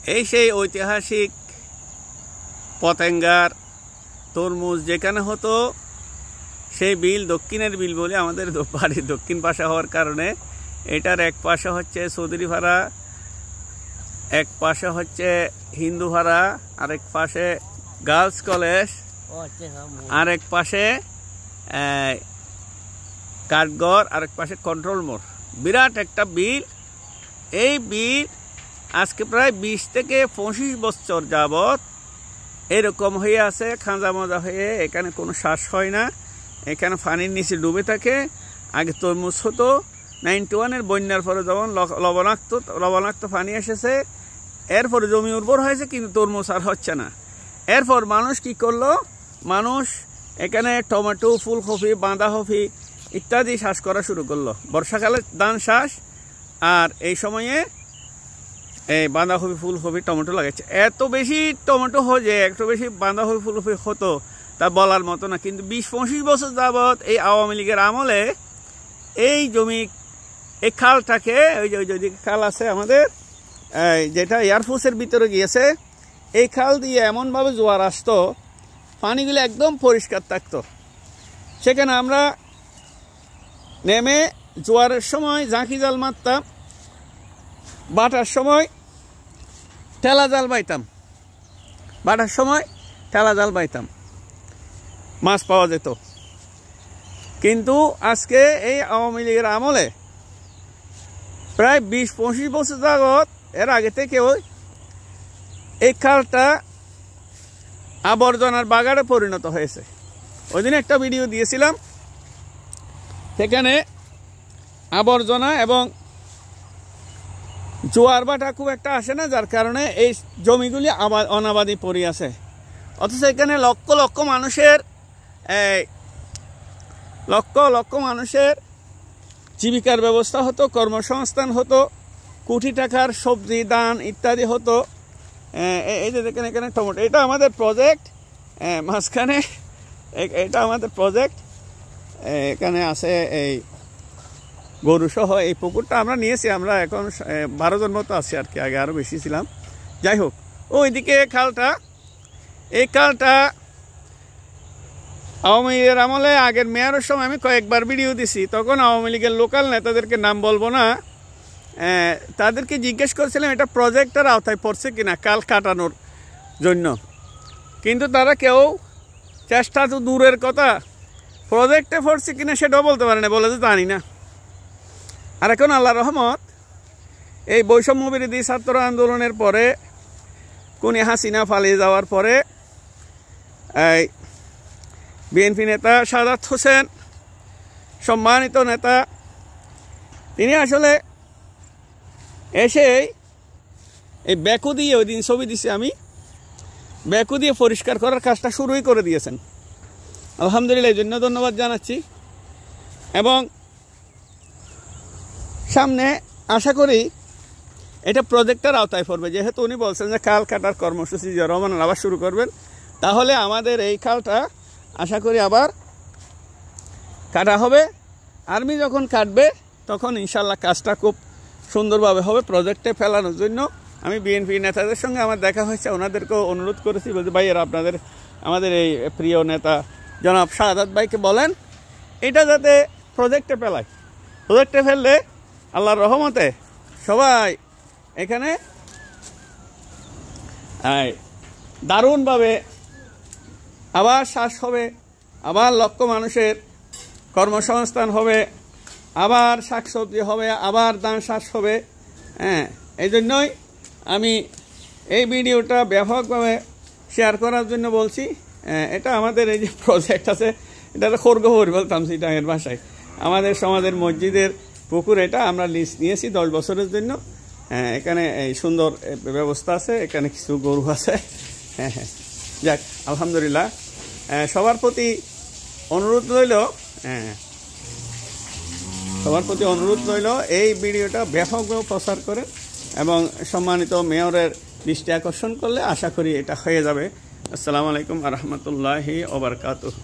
এই সেই ঐতিহাসিক পতেঙ্গার তরমুজ যেখানে হতো সেই বিল দক্ষিণের বিল বলে আমাদের বাড়ির দক্ষিণ পাশে হওয়ার কারণে এটার এক পাশে হচ্ছে চৌধুরীপাড়া, এক পাশে হচ্ছে হিন্দুপাড়া, আরেক পাশে গার্লস কলেজ, আরেক পাশে কাঠগড়, আরেক পাশে কন্ট্রোল মোড়। বিরাট একটা বিল। এই বিল আজকে প্রায় 20 থেকে 25 বছর যাবৎ এরকম হয়ে আছে, খাঁজা মজা হয়ে। এখানে কোনো শ্বাস হয় না, এখানে পানির নিচে ডুবে থাকে। আগে তরমুজ হতো। 91-এর বন্যার পরে যখন লবণাক্ত পানি এসেছে, এরপরে জমি উর্বর হয়েছে, কিন্তু তরমুজ আর হচ্ছে না। এরপর মানুষ কি করলো? মানুষ এখানে টমেটো, ফুলকপি, বাঁধাকপি ইত্যাদি চাষ করা শুরু করলো। বর্ষাকালে ধান চাষ, আর এই সময়ে এই বাঁধাকপি, ফুলকপি, টমেটো লাগাচ্ছে। এত বেশি টমেটো হয়ে, একটু বেশি বাঁধাকপি, ফুলকপি হতো তা বলার মতো না। কিন্তু 20-25 বছর যাবৎ এই আওয়ামী লীগের আমলে এই জমি, এই খালটাকে, ওই যে খাল আছে আমাদের, যেটা এয়ারফোর্সের ভিতরে গিয়েছে, এই খাল দিয়ে এমনভাবে জোয়ার আসতো, পানিগুলো একদম পরিষ্কার থাকতো। সেখানে আমরা নেমে জোয়ারের সময় ঝাঁকি জাল মারতাম, বাটার সময় ঠেলা জাল বাইতাম, মাছ পাওয়া যেত। কিন্তু আজকে এই আওয়ামী লীগের আমলে প্রায় 20-25 বছর যাবৎ, এর আগে থেকেও এই খালটা আবর্জনার বাগানে পরিণত হয়েছে। ওই দিন একটা ভিডিও দিয়েছিলাম, সেখানে আবর্জনা এবং জোয়ার ভাটা খুব একটা আসে না, যার কারণে এই জমিগুলি অনাবাদি পড়ে আছে। অথচ এখানে লক্ষ লক্ষ মানুষের জীবিকার ব্যবস্থা হতো, কর্মসংস্থান হতো, কোটি টাকার সবজি, ধান ইত্যাদি হতো। এই যে দেখেন এখানে টমেটো, এটা আমাদের প্রজেক্ট। মাঝখানে এটা আমাদের প্রজেক্ট। এখানে আছে এই গরু সহ এই পুকুরটা আমরা নিয়েছি। আমরা এখন 12 জন মতো আছি আর কি, আগে আরও বেশি ছিলাম। যাই হোক, ওইদিকে খালটা, এই খালটা আওয়ামী লীগের আমলে, আগের মেয়রের সময় আমি কয়েকবার ভিডিও দিছি। তখন আওয়ামী লীগের লোকাল নেতাদেরকে নাম বলবো না, তাদেরকে জিজ্ঞেস করছিলাম এটা প্রজেক্টের আওতায় পড়ছে কিনা কাল কাটানোর জন্য। কিন্তু তারা কেউ, চেষ্টা তো দূরের কথা, প্রজেক্টে পড়ছে কিনা সেটাও বলতে পারে না, বলে যে জানি না। আর এখন আল্লাহ রহমত, এই বৈষম্য বিরোধী ছাত্র আন্দোলনের পরে, কোন হাসিনা পালিয়ে যাওয়ার পরে, এই বিএনপি নেতা সাদাত হোসেন, সম্মানিত নেতা, তিনি আসলে এসেই এই ব্যাকু দিয়ে, ওই দিন ছবি দিছি আমি, ব্যাকু দিয়ে পরিষ্কার করার কাজটা শুরুই করে দিয়েছেন। আলহামদুলিল্লাহ, এই জন্য ধন্যবাদ জানাচ্ছি। এবং সামনে আশা করি এটা প্রজেক্টের আওতায় পড়বে, যেহেতু উনি বলছেন যে খাল কাটার কর্মসূচি রহমান আবার শুরু করবেন। তাহলে আমাদের এই খালটা আশা করি আবার কাটা হবে। আর্মি যখন কাটবে তখন ইনশাল্লাহ কাজটা খুব সুন্দরভাবে হবে। প্রজেক্টে ফেলানোর জন্য আমি বিএনপি নেতাদের সঙ্গে আমার দেখা হয়েছে, ওনাদেরকেও অনুরোধ করেছি, বলছি ভাইয়েরা আপনাদের, আমাদের এই প্রিয় নেতা জনাব শাহাদাত ভাইকে বলেন এটা যাতে প্রজেক্টে ফেলায়। প্রজেক্টে ফেললে আল্লাহর রহমতে সবাই এখানে দারুণভাবে আবার শ্বাস হবে, আবার লক্ষ মানুষের কর্মসংস্থান হবে, আবার শাকসবজি হবে, আবার ধান চাষ হবে। এই জন্যই আমি এই ভিডিওটা ব্যাপকভাবে শেয়ার করার জন্য বলছি। এটা আমাদের এই যে প্রজেক্ট আছে, এটা খড়গহরি বলতাম সিটাঙের ভাষায়, আমাদের সমাজের মসজিদের পুকুর। এটা আমরা লিজ নিয়েছি 10 বছরের জন্য। এখানে এই সুন্দর ব্যবস্থা আছে, এখানে কিছু গরু আছে। যাক, আলহামদুলিল্লাহ। সবার প্রতি অনুরোধ রইল এই ভিডিওটা ব্যাপকভাবে প্রচার করে, এবং সম্মানিত মেয়রের দৃষ্টি আকর্ষণ করলে আশা করি এটা হয়ে যাবে। আসসালামু আলাইকুম ওয়া রাহমাতুল্লাহি ওয়া বারাকাতুহু।